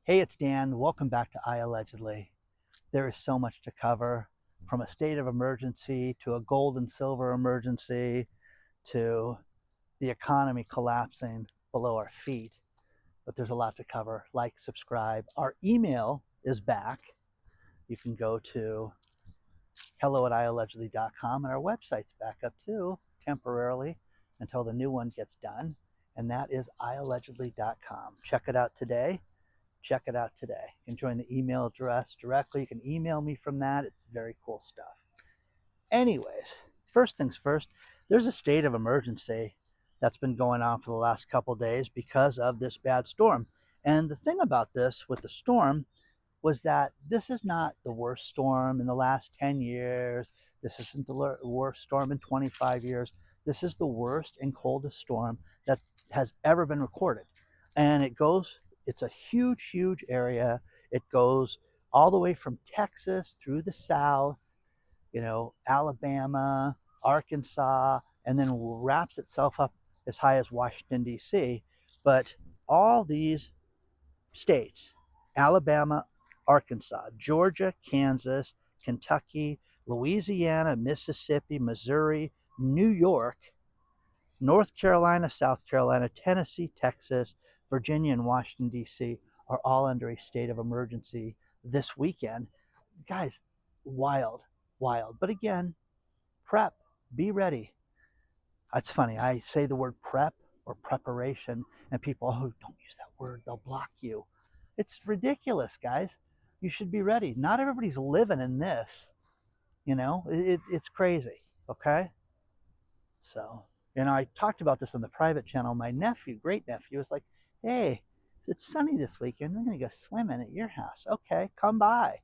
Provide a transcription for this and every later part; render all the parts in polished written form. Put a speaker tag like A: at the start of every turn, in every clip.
A: Hey, it's Dan. Welcome back to iAllegedly. There is so much to cover, from a state of emergency to a gold and silver emergency to the economy collapsing below our feet. But there's a lot to cover. Like, subscribe. Our email is back. You can go to hello@iallegedly.com, and our website's back up too, temporarily, until the new one gets done. And that is iallegedly.com. Check it out today. Check it out today. You can join the email address directly. You can email me from that. It's very cool stuff. Anyways, first things first, there's a state of emergency that's been going on for the last couple of days because of this bad storm. And the thing about this with the storm was that this is not the worst storm in the last 10 years. This isn't the worst storm in 25 years. This is the worst and coldest storm that has ever been recorded. And it's a huge, huge area. It goes all the way from Texas through the South, Alabama, Arkansas, and then wraps itself up as high as Washington, D.C. But all these states, Alabama, Arkansas, Georgia, Kansas, Kentucky, Louisiana, Mississippi, Missouri, New York, North Carolina, South Carolina, Tennessee, Texas, Virginia, and Washington, D.C. are all under a state of emergency this weekend. Guys, wild, wild. But again, prep, be ready. It's funny, I say the word prep or preparation, and people, oh, don't use that word, they'll block you. It's ridiculous, guys. You should be ready. Not everybody's living in this. It's crazy, okay? So, I talked about this on the private channel. My nephew, great nephew, was like, hey, it's sunny this weekend. I'm going to go swimming at your house. Okay, come by.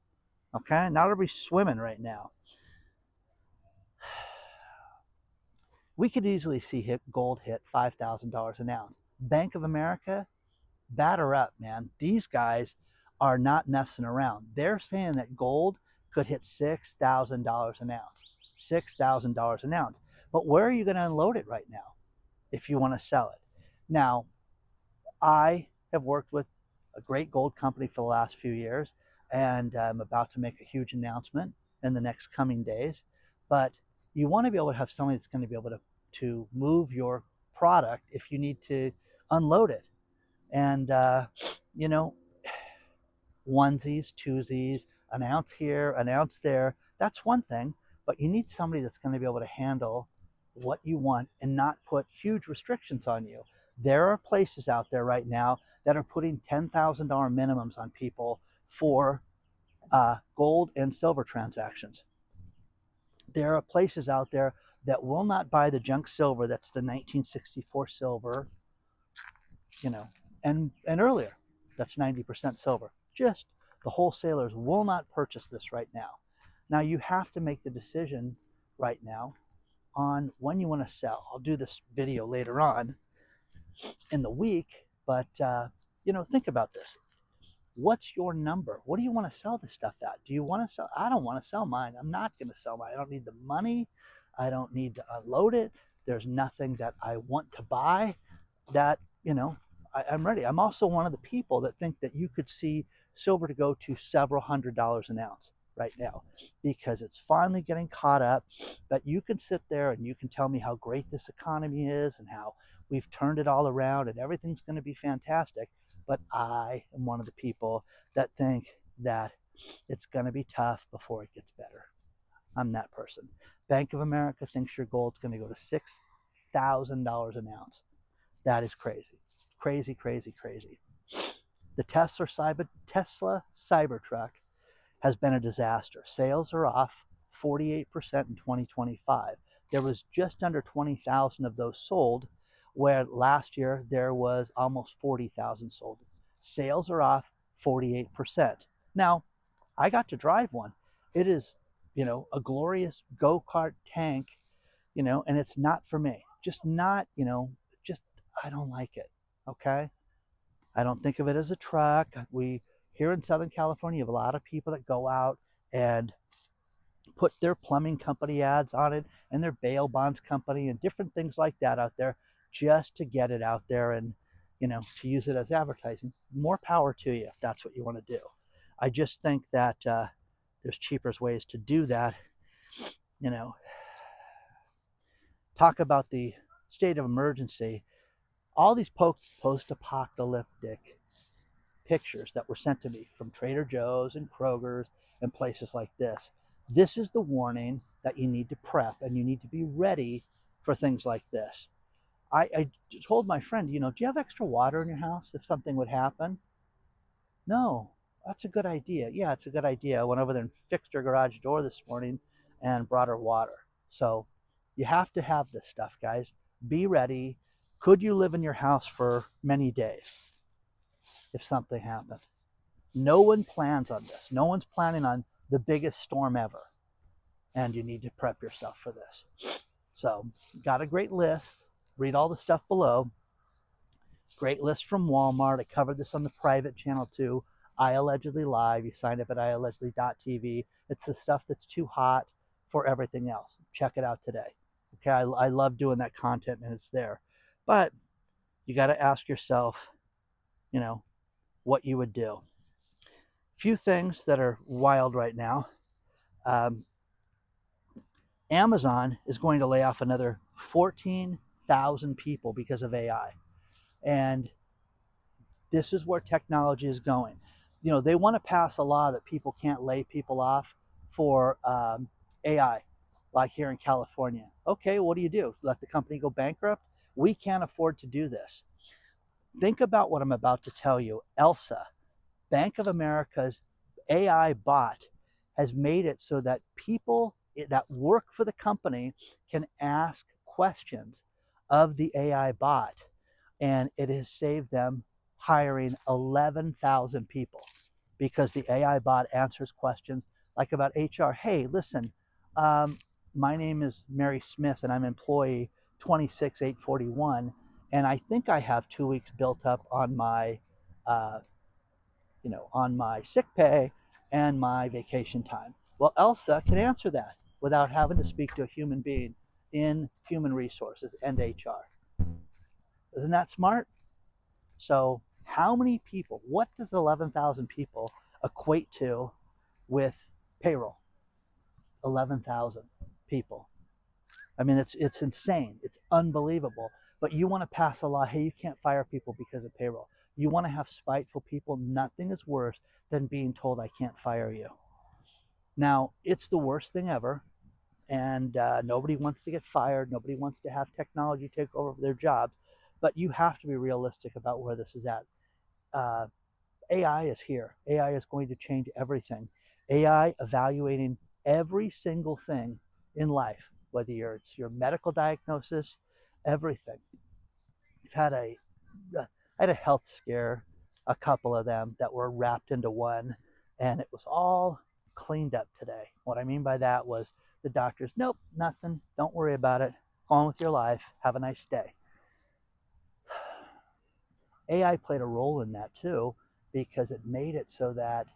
A: Okay, not everybody's swimming right now. We could easily see gold hit $5,000 an ounce. Bank of America, batter up, man. These guys are not messing around. They're saying that gold could hit $6,000 an ounce. $6,000 an ounce. But where are you going to unload it right now if you want to sell it? Now, I have worked with a great gold company for the last few years, and I'm about to make a huge announcement in the next coming days. But you want to be able to have somebody that's going to be able to move your product if you need to unload it. And, onesies, twosies, an ounce here, an ounce there, that's one thing. But you need somebody that's going to be able to handle what you want and not put huge restrictions on you. There are places out there right now that are putting $10,000 minimums on people for gold and silver transactions. There are places out there that will not buy the junk silver that's the 1964 silver, and earlier, that's 90% silver. Just the wholesalers will not purchase this right now. Now you have to make the decision right now on when you want to sell. I'll do this video later on in the week, but think about this. What's your number? What do you want to sell this stuff at? Do you want to sell? I don't want to sell mine. I'm not going to sell mine. I don't need the money. I don't need to unload it. There's nothing that I want to buy that, I'm ready. I'm also one of the people that think that you could see silver to go to several $100s an ounce right now, because it's finally getting caught up. But you can sit there and you can tell me how great this economy is and how we've turned it all around and everything's going to be fantastic. But I am one of the people that think that it's going to be tough before it gets better. I'm that person. Bank of America thinks your gold's going to go to $6,000 an ounce. That is crazy. Crazy, crazy, crazy. The Tesla Cybertruck has been a disaster. Sales are off 48% in 2025. There was just under 20,000 of those sold, where last year there was almost 40,000 sold. Sales are off 48%. Now, I got to drive one. It is, a glorious go-kart tank, and it's not for me. Just not, I don't like it, okay? I don't think of it as a truck. We, here in Southern California, have a lot of people that go out and put their plumbing company ads on it and their bail bonds company and different things like that out there just to get it out there and, to use it as advertising. More power to you if that's what you want to do. I just think that there's cheaper ways to do that. You know, talk about the state of emergency. All these post-apocalyptic pictures that were sent to me from Trader Joe's and Kroger's and places like this. This is the warning that you need to prep and you need to be ready for things like this. I told my friend, do you have extra water in your house if something would happen? No, that's a good idea. Yeah, it's a good idea. I went over there and fixed her garage door this morning and brought her water. So you have to have this stuff, guys. Be ready. Could you live in your house for many days if something happened? No one plans on this. No one's planning on the biggest storm ever. And you need to prep yourself for this. So, got a great list. Read all the stuff below. Great list from Walmart. I covered this on the private channel too. iAllegedly Live. You sign up at iAllegedly.tv. It's the stuff that's too hot for everything else. Check it out today. Okay, I love doing that content and it's there. But you got to ask yourself, what you would do. Few things that are wild right now. Amazon is going to lay off another 14,000 people because of AI. And this is where technology is going. They want to pass a law that people can't lay people off for AI, like here in California. Okay, what do? Let the company go bankrupt? We can't afford to do this. Think about what I'm about to tell you. Elsa, Bank of America's AI bot, has made it so that people that work for the company can ask questions of the AI bot, and it has saved them hiring 11,000 people because the AI bot answers questions like about HR. Hey, listen, my name is Mary Smith and I'm employee 26841, and I think I have 2 weeks built up on my on my sick pay and my vacation time. Well, Elsa can answer that without having to speak to a human being in human resources and HR. Isn't that smart? So how many people, what does 11,000 people equate to with payroll? 11,000 people. I mean, it's insane. It's unbelievable. But you want to pass a law, hey, you can't fire people because of payroll. You want to have spiteful people. Nothing is worse than being told I can't fire you. Now, it's the worst thing ever. And nobody wants to get fired. Nobody wants to have technology take over their jobs. But you have to be realistic about where this is at. AI is here. AI is going to change everything. AI evaluating every single thing in life, whether it's your medical diagnosis, everything. I had a health scare, a couple of them that were wrapped into one, and it was all cleaned up today. What I mean by that was the doctors, nope, nothing, don't worry about it, go on with your life, have a nice day. AI played a role in that too, because it made it so that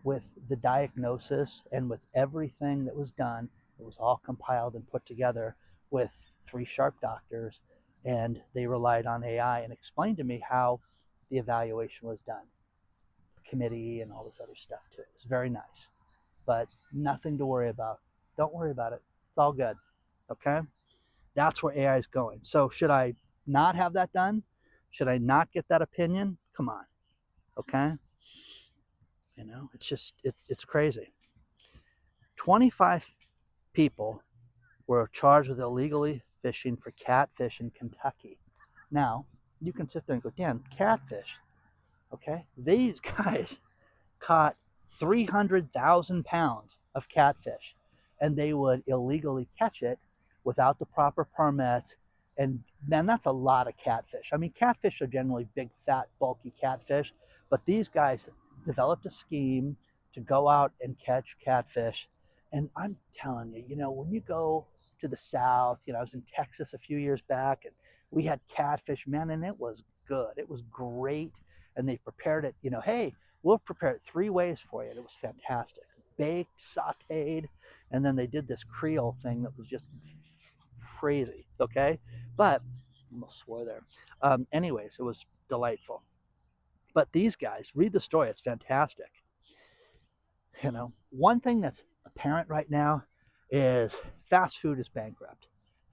A: with the diagnosis and with everything that was done, it was all compiled and put together with 3 sharp doctors, and they relied on AI and explained to me how the evaluation was done, committee and all this other stuff too. It was very nice, but nothing to worry about. Don't worry about it. It's all good. Okay? That's where AI is going. So should I not have that done? Should I not get that opinion? Come on. Okay? It's just, it's crazy. 25 people were charged with illegally fishing for catfish in Kentucky. Now, you can sit there and go, Dan, catfish. Okay? These guys caught 300,000 pounds of catfish, and they would illegally catch it without the proper permits. And man, that's a lot of catfish. I mean, catfish are generally big, fat, bulky catfish, but these guys developed a scheme to go out and catch catfish. And I'm telling you, when you go to the South, I was in Texas a few years back and we had catfish, man, and it was good. It was great. And they prepared it, hey, we'll prepare it 3 ways for you. And it was fantastic. Baked, sauteed, and then they did this Creole thing that was just crazy, okay? But Almost swore there. Anyways, it was delightful. But these guys, read the story. It's fantastic. One thing that's apparent right now is fast food is bankrupt.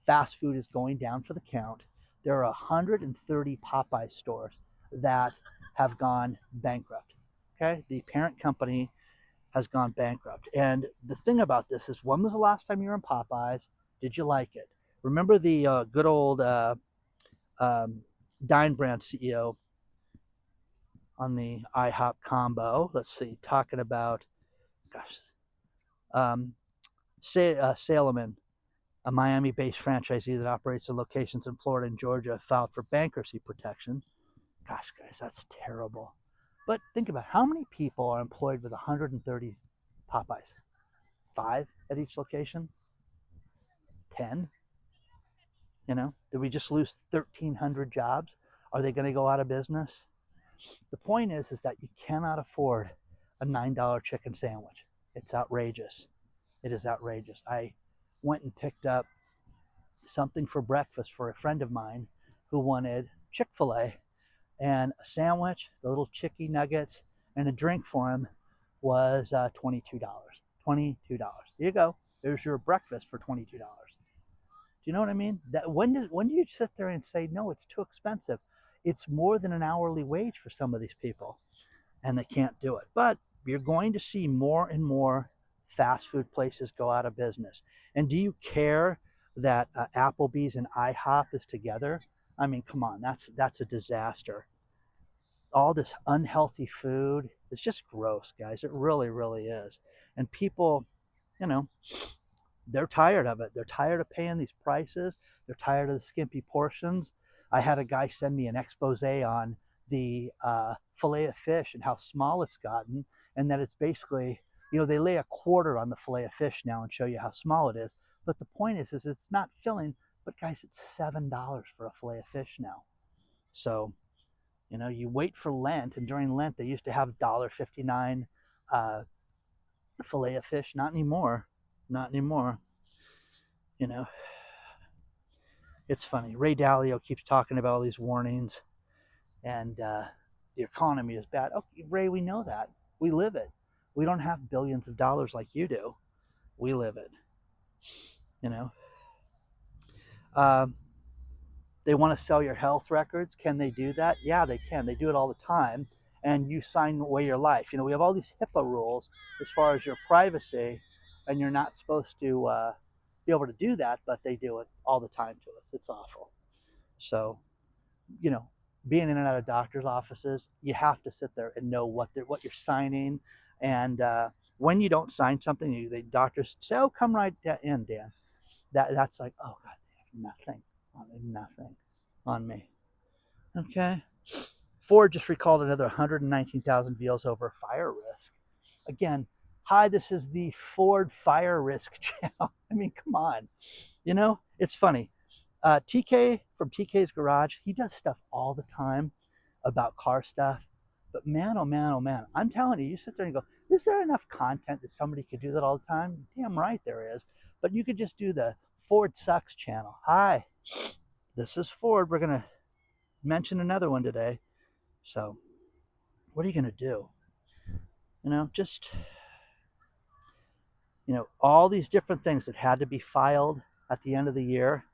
A: Fast food is going down for the count. There are 130 Popeye stores that have gone bankrupt. Okay, the parent company has gone bankrupt. And the thing about this is, when was the last time you were in Popeyes? Did you like it? Remember the good old Dine Brand CEO on the IHOP combo? Let's see, talking about, gosh, um, Salomon, a Miami-based franchisee that operates in locations in Florida and Georgia, filed for bankruptcy protection. Gosh, guys, that's terrible. But think about how many people are employed with 130 Popeyes? 5 at each location? 10? Did we just lose 1,300 jobs? Are they going to go out of business? The point is that you cannot afford a $9 chicken sandwich. It's outrageous. It is outrageous. I went and picked up something for breakfast for a friend of mine who wanted Chick-fil-A, and a sandwich, the little chicky nuggets, and a drink for him was $22. $22. Here you go. There's your breakfast for $22. Do you know what I mean? That when do you sit there and say, no, it's too expensive? It's more than an hourly wage for some of these people, and they can't do it. But you're going to see more and more fast food places go out of business. And do you care that Applebee's and IHOP is together? I mean, come on, that's a disaster. All this unhealthy food, it's just gross, guys. It really, really is. And people, you know, they're tired of it. They're tired of paying these prices. They're tired of the skimpy portions. I had a guy send me an expose on the fillet of fish and how small it's gotten, and that it's basically, they lay a quarter on the fillet of fish now and show you how small it is. But the point is it's not filling. But guys, it's $7 for a fillet of fish now. So, you wait for Lent, and during Lent they used to have $1.59 fillet of fish. Not anymore. Not anymore. It's funny. Ray Dalio keeps talking about all these warnings, and the economy is bad. Okay, Ray, we know that. We live it. We don't have billions of dollars like you do. We live it. They want to sell your health records. Can they do that? Yeah, they can. They do it all the time. And you sign away your life. We have all these HIPAA rules as far as your privacy, and you're not supposed to be able to do that, but they do it all the time to us. It's awful. So, being in and out of doctors' offices, you have to sit there and know what you're signing. And when you don't sign something, the doctors say, "Oh, come right in, Dan." That's like, oh God, nothing on me. Okay. Ford just recalled another 119,000 vehicles over fire risk. Again, hi, this is the Ford Fire Risk channel. I mean, come on. It's funny. TK from TK's Garage, he does stuff all the time about car stuff. But man, oh man, oh man, I'm telling you, you sit there and go, is there enough content that somebody could do that all the time? Damn right there is. But you could just do the Ford Sucks channel. Hi, this is Ford. We're going to mention another one today. So what are you going to do? All these different things that had to be filed at the end of the year.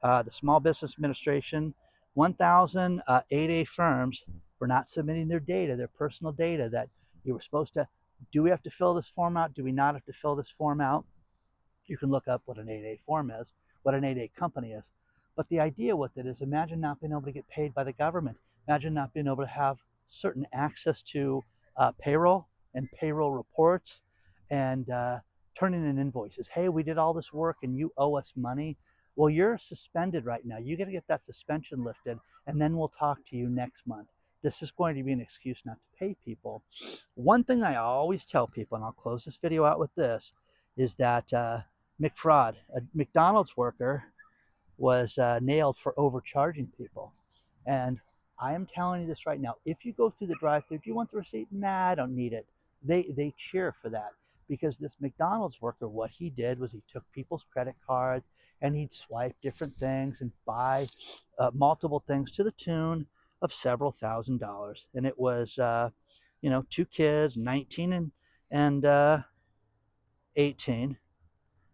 A: The Small Business Administration, 1,000 8A firms were not submitting their data, their personal data that you were supposed to. Do we have to fill this form out? Do we not have to fill this form out? You can look up what an 8A form is, what an 8A company is. But the idea with it is, imagine not being able to get paid by the government. Imagine not being able to have certain access to payroll and payroll reports and turning in invoices. Hey, we did all this work and you owe us money. Well, you're suspended right now. You got to get that suspension lifted, and then we'll talk to you next month. This is going to be an excuse not to pay people. One thing I always tell people, and I'll close this video out with this, is that McFraud, a McDonald's worker, was nailed for overcharging people. And I am telling you this right now. If you go through the drive-thru, do you want the receipt? Nah, I don't need it. They cheer for that. because this McDonald's worker, what he did was he took people's credit cards and he'd swipe different things and buy multiple things to the tune of several $1,000s. And it was, two kids, 19 and 18.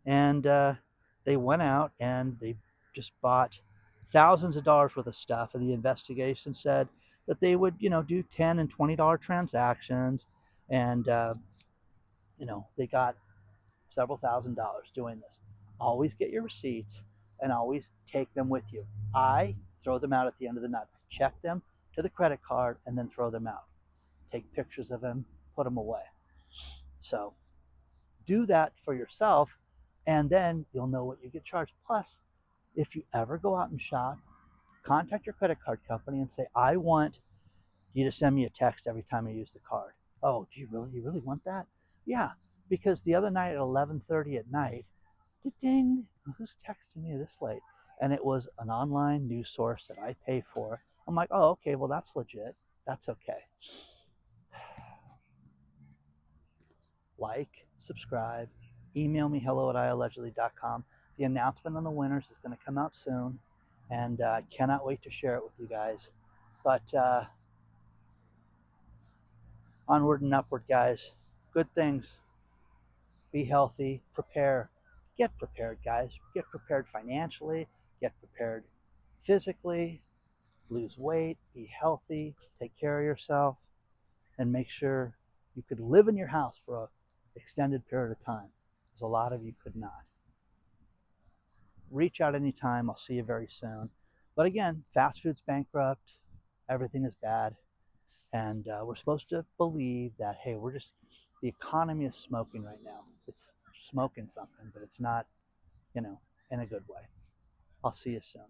A: And they went out and they just bought thousands of dollars worth of stuff. And the investigation said that they would, do $10 and $20 transactions. And, they got several $1,000s doing this. Always get your receipts and always take them with you. I throw them out at the end of the night. I check them to the credit card and then throw them out. Take pictures of them, put them away. So do that for yourself, and then you'll know what you get charged. Plus, if you ever go out and shop, contact your credit card company and say, I want you to send me a text every time I use the card. Oh, do you really want that? Yeah, because the other night at 11:30 at night, ding, who's texting me this late? And it was an online news source that I pay for. I'm like, oh, okay, well, that's legit. That's okay. Like, subscribe, email me hello@iallegedly.com. The announcement on the winners is going to come out soon, and I cannot wait to share it with you guys. But onward and upward, guys. Good things. Be healthy. Prepare. Get prepared, guys. Get prepared financially. Get prepared physically. Lose weight. Be healthy. Take care of yourself. And make sure you could live in your house for an extended period of time, because a lot of you could not. Reach out anytime. I'll see you very soon. But again, fast food's bankrupt. Everything is bad. And we're supposed to believe that, hey, the economy is smoking right now. It's smoking something, but it's not, in a good way. I'll see you soon.